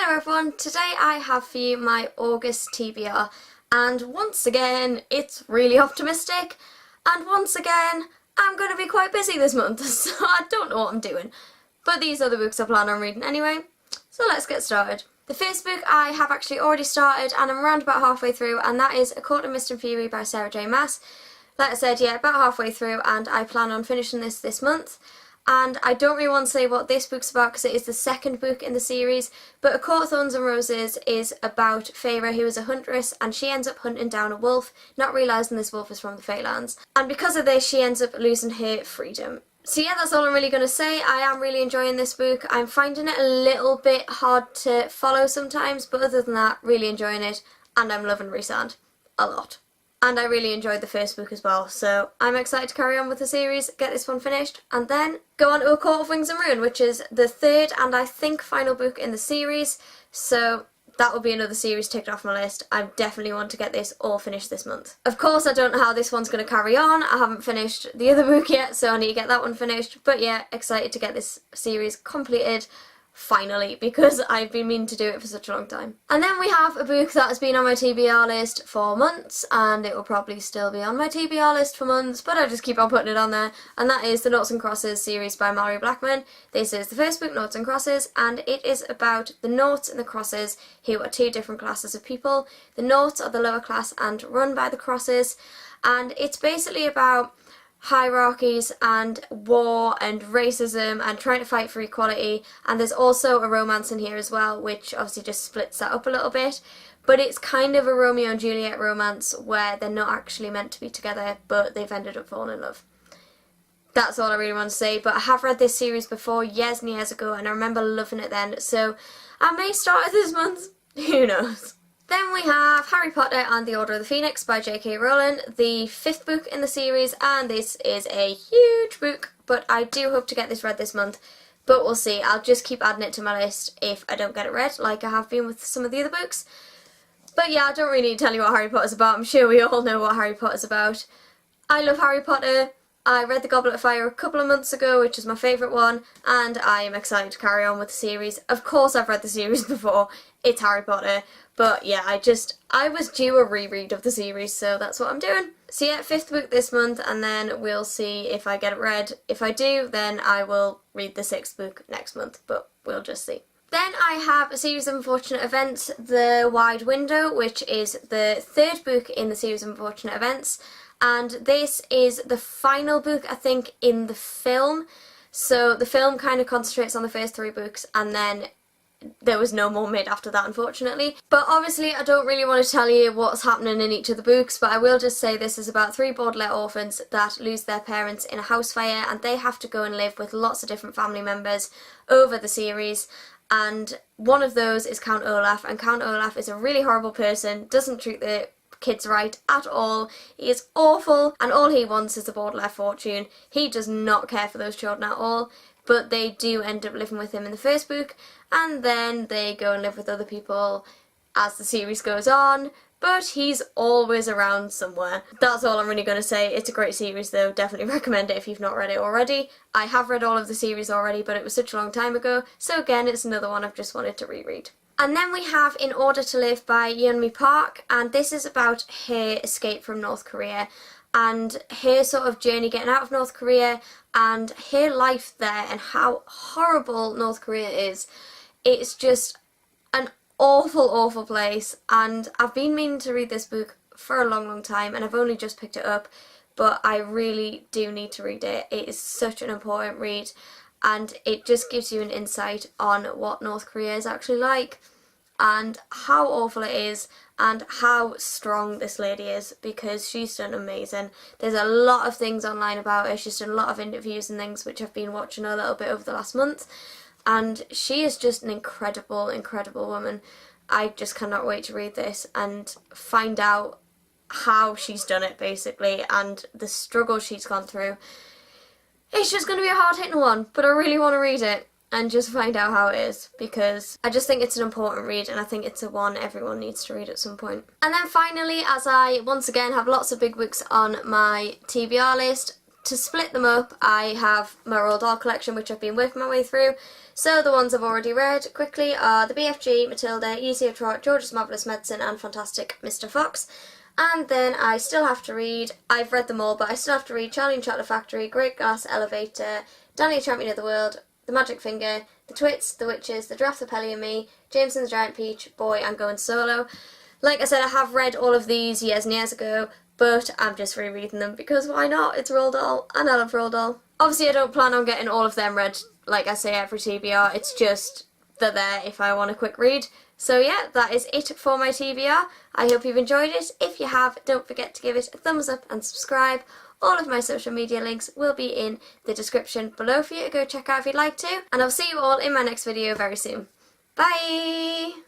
Hello everyone, today I have for you my August TBR, and once again it's really optimistic, and once again I'm going to be quite busy this month, so I don't know what I'm doing. But these are the books I plan on reading anyway, so let's get started. The first book I have actually already started and I'm around about halfway through, and that is A Court of Mist and Fury by Sarah J Maas. Like I said, yeah, about halfway through, and I plan on finishing this month. And I don't really want to say what this book's about because it is the second book in the series, but A Court of Thorns and Roses is about Feyre, who is a huntress, and she ends up hunting down a wolf, not realising this wolf is from the Feylands. And because of this, she ends up losing her freedom. So yeah, that's all I'm really going to say. I am really enjoying this book. I'm finding it a little bit hard to follow sometimes, but other than that, really enjoying it, and I'm loving Rhysand a lot. And I really enjoyed the first book as well, so I'm excited to carry on with the series, get this one finished, and then go on to A Court of Wings and Ruin, which is the third and I think final book in the series, so that will be another series ticked off my list. I definitely want to get this all finished this month. Of course, I don't know how this one's going to carry on. I haven't finished the other book yet, so I need to get that one finished, but yeah, excited to get this series completed. Finally, because I've been meaning to do it for such a long time. And then we have a book that has been on my TBR list for months, and it will probably still be on my TBR list for months, but I just keep on putting it on there, and that is the Noughts and Crosses series by Malorie Blackman. This is the first book, Noughts and Crosses, and it is about the Noughts and the Crosses, who are two different classes of people. The Noughts are the lower class and run by the Crosses, and it's basically about hierarchies and war and racism and trying to fight for equality, and there's also a romance in here as well, which obviously just splits that up a little bit, but it's kind of a Romeo and Juliet romance where they're not actually meant to be together but they've ended up falling in love. That's all I really want to say, but I have read this series before years and years ago and I remember loving it then, so I may start it this month, who knows. Then we have Harry Potter and the Order of the Phoenix by J.K. Rowling, the fifth book in the series, and this is a huge book, but I do hope to get this read this month, but we'll see. I'll just keep adding it to my list if I don't get it read, like I have been with some of the other books. But yeah, I don't really need to tell you what Harry Potter's about. I'm sure we all know what Harry Potter's about. I love Harry Potter. I read The Goblet of Fire a couple of months ago, which is my favourite one, and I am excited to carry on with the series. Of course I've read the series before, it's Harry Potter, but yeah, I was due a reread of the series, so that's what I'm doing. So yeah, fifth book this month, and then we'll see if I get it read. If I do, then I will read the sixth book next month, but we'll just see. Then I have a series of unfortunate events, The Wide Window, which is the third book in the series of unfortunate events. And this is the final book, I think, in the film. So the film kind of concentrates on the first three books, and then there was no more made after that, unfortunately. But obviously I don't really want to tell you what's happening in each of the books, but I will just say this is about three borderlet orphans that lose their parents in a house fire, and they have to go and live with lots of different family members over the series. And one of those is Count Olaf, and Count Olaf is a really horrible person, doesn't treat the kids right at all. He is awful, and all he wants is a borderlet fortune. He does not care for those children at all, but they do end up living with him in the first book, and then they go and live with other people as the series goes on, but he's always around somewhere. That's all I'm really going to say. It's a great series though, definitely recommend it if you've not read it already. I have read all of the series already, but it was such a long time ago, so again, it's another one I've just wanted to reread. And then we have In Order to Live by Yeonmi Park, and this is about her escape from North Korea and her sort of journey getting out of North Korea and her life there and how horrible North Korea is. It's just an awful, awful place, and I've been meaning to read this book for a long, long time and I've only just picked it up, but I really do need to read it. It is such an important read, and it just gives you an insight on what North Korea is actually like and how awful it is and how strong this lady is, because she's done amazing. There's a lot of things online about her. She's done a lot of interviews and things which I've been watching a little bit over the last month, and she is just an incredible, incredible woman. I just cannot wait to read this and find out how she's done it, basically, and the struggle she's gone through. It's just going to be a hard-hitting one, but I really want to read it and just find out how it is, because I just think it's an important read, and I think it's a one everyone needs to read at some point. And then finally, as I once again have lots of big books on my TBR list, to split them up, I have my Roald Dahl collection, which I've been working my way through. So the ones I've already read quickly are The BFG, Matilda, Easier Trot, George's Marvellous Medicine and Fantastic Mr. Fox. And then I still have to read, I've read them all, but I still have to read Charlie and Chocolate Factory, Great Glass Elevator, Danny Champion of the World, The Magic Finger, The Twits, The Witches, The Draft of Pelly and Me, James and the Giant Peach, Boy, I'm Going Solo. Like I said, I have read all of these years and years ago, but I'm just rereading them because why not? It's Roald Dahl, and I love Roald Dahl. Obviously I don't plan on getting all of them read, like I say, every TBR, it's just they're there if I want a quick read. So yeah, that is it for my TBR. I hope you've enjoyed it. If you have, don't forget to give it a thumbs up and subscribe. All of my social media links will be in the description below for you to go check out if you'd like to. And I'll see you all in my next video very soon. Bye!